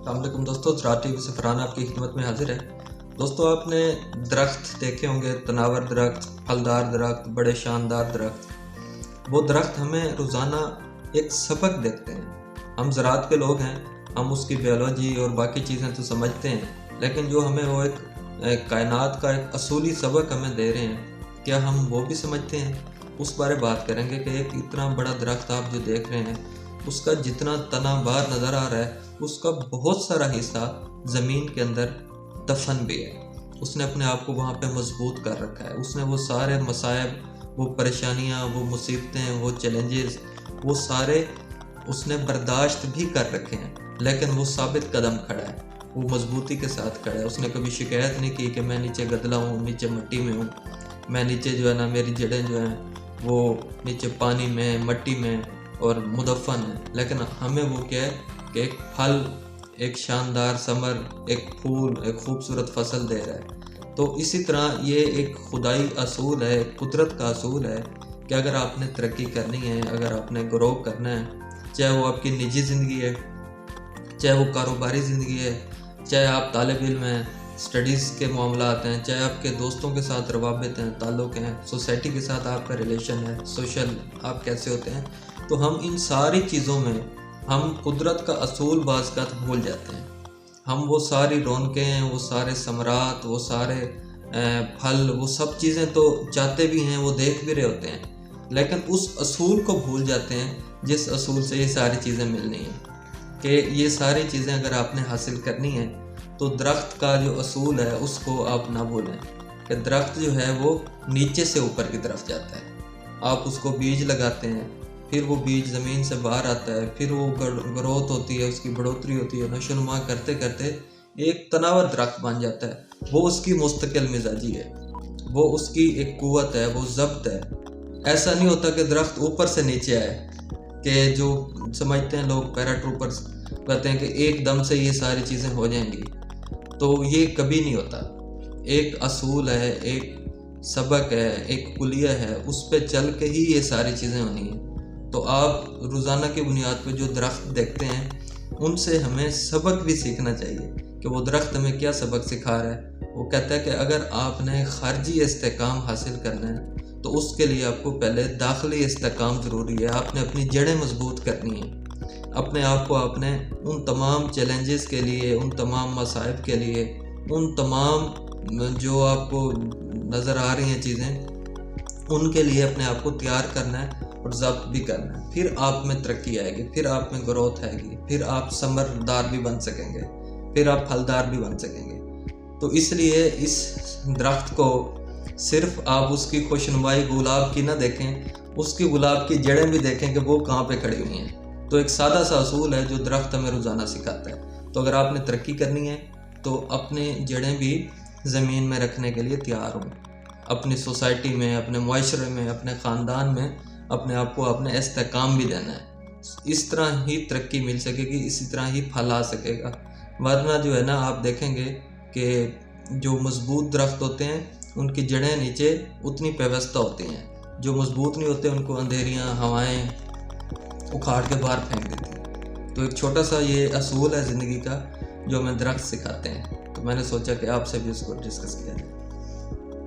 अस्सलाम वालेकुम दोस्तों, ज़राअत टीवी से फरहान आपकी खिदमत में हाजिर है। दोस्तों, आपने दरख्त देखे होंगे, तनावर दरख्त, फलदार दरख्त, बड़े शानदार दरख्त। वो दरख्त हमें रोज़ाना एक सबक देते हैं। हम ज़राअत के लोग हैं, हम उसकी बायोलॉजी और बाकी चीज़ें तो समझते हैं, लेकिन जो हमें वो एक कायनात का एक असूली सबक हमें दे रहे हैं, क्या हम वो भी समझते हैं? उस बारे बात करेंगे कि एक इतना बड़ा दरख्त आप जो देख रहे हैं, उसका जितना तना बार नज़र आ रहा है, उसका बहुत सारा हिस्सा ज़मीन के अंदर दफन भी है। उसने अपने आप को वहाँ पे मजबूत कर रखा है। उसने वो सारे मसाइब, वो परेशानियाँ, वो मुसीबतें, वो चैलेंजेस, वो सारे उसने बर्दाश्त भी कर रखे हैं, लेकिन वो साबित कदम खड़ा है, वो मजबूती के साथ खड़ा है। उसने कभी शिकायत नहीं की कि मैं नीचे गदला हूँ, नीचे मिट्टी में हूँ, मैं नीचे जो है ना, मेरी जड़ें जो हैं वो नीचे पानी में, मिट्टी में और मुदफ़न है। लेकिन हमें वो क्या है कि एक फल, एक शानदार समर, एक फूल, एक खूबसूरत फसल दे रहा है। तो इसी तरह ये एक खुदाई असूल है, कुदरत का असूल है कि अगर आपने तरक्की करनी है, अगर आपने ग्रो करना है, चाहे वो आपकी निजी ज़िंदगी है, चाहे वो कारोबारी ज़िंदगी है, चाहे आप तालिब इल्म हैं, स्टडीज़ के मामलात हैं, चाहे आपके दोस्तों के साथ रवाबित हैं, ताल्लुक़ हैं, सोसाइटी के साथ आपका रिलेशन है, सोशल आप कैसे होते हैं, तो हम इन सारी चीज़ों में हम कुदरत का असूल बाज़ भूल जाते हैं। हम वो सारी रौनकें, वो सारे समरात, वो सारे फल, वो सब चीज़ें तो चाहते भी हैं, वो देख भी रहे होते हैं, लेकिन उस असूल को भूल जाते हैं जिस असूल से ये सारी चीज़ें मिलनी हैं। कि ये सारी चीज़ें अगर आपने हासिल करनी है तो दरख्त का जो असूल है उसको आप ना भूलें कि दरख्त जो है वो नीचे से ऊपर की तरफ जाता है। आप उसको बीज लगाते हैं, फिर वो बीज ज़मीन से बाहर आता है, फिर वो ग्रोथ होती है, उसकी बढ़ोतरी होती है, नशोनुमा करते करते एक तनावर दरख्त बन जाता है। वो उसकी मुस्तकिल मिजाजी है, वो उसकी एक कुव्वत है, वो ज़ब्त है। ऐसा नहीं होता कि दरख्त ऊपर से नीचे आए, कि जो समझते हैं लोग पैराट्रूपर्स कहते हैं कि एकदम से ये सारी चीज़ें हो जाएंगी, तो ये कभी नहीं होता। एक असूल है, एक सबक है, एक कुलिया है, उस पे चल के ही ये सारी चीज़ें होनी है। तो आप रोज़ाना की बुनियाद पे जो दरख्त देखते हैं, उनसे हमें सबक भी सीखना चाहिए कि वो दरख्त हमें क्या सबक सिखा रहा है। वो कहता है कि अगर आपने ख़ारजी इस्तेकाम हासिल करना है तो उसके लिए आपको पहले दाखिली इस्तेकाम ज़रूरी है। आपने अपनी जड़ें मजबूत करनी है, अपने आप को आपने उन तमाम चैलेंजेस के लिए, उन तमाम मसाइब के लिए, उन तमाम जो आपको नज़र आ रही हैं चीज़ें, उनके लिए अपने आप को तैयार करना है और ज़ब्त भी करना है। फिर आप में तरक्की आएगी, फिर आप में ग्रोथ आएगी, फिर आप समरदार भी बन सकेंगे, फिर आप फलदार भी बन सकेंगे। तो इसलिए इस दरख्त को सिर्फ आप उसकी खुशनुमाई गुलाब की ना देखें, उसकी गुलाब की जड़ें भी देखें कि वो कहाँ पे खड़ी हुई हैं। तो एक सादा सा असूल है जो दरख्त हमें रोज़ाना सिखाता है। तो अगर आपने तरक्की करनी है तो अपने जड़ें भी ज़मीन में रखने के लिए तैयार हों। अपनी सोसाइटी में, अपने मुआशरे में, अपने ख़ानदान में अपने आप को आपने इस्तेकाम भी देना है। इस तरह ही तरक्की मिल सकेगी, इसी तरह ही फल आ सकेगा। वरना जो है ना, आप देखेंगे कि जो मजबूत दरख्त होते हैं उनकी जड़ें नीचे उतनी पेवस्ता होती हैं, जो मजबूत नहीं होते उनको अंधेरियां, हवाएं उखाड़ के बाहर फेंक देती हैं। तो एक छोटा सा ये असूल है ज़िंदगी का जो हमें दरख्त सिखाते हैं। तो मैंने सोचा कि आपसे भी इसको डिस्कस किया जाए।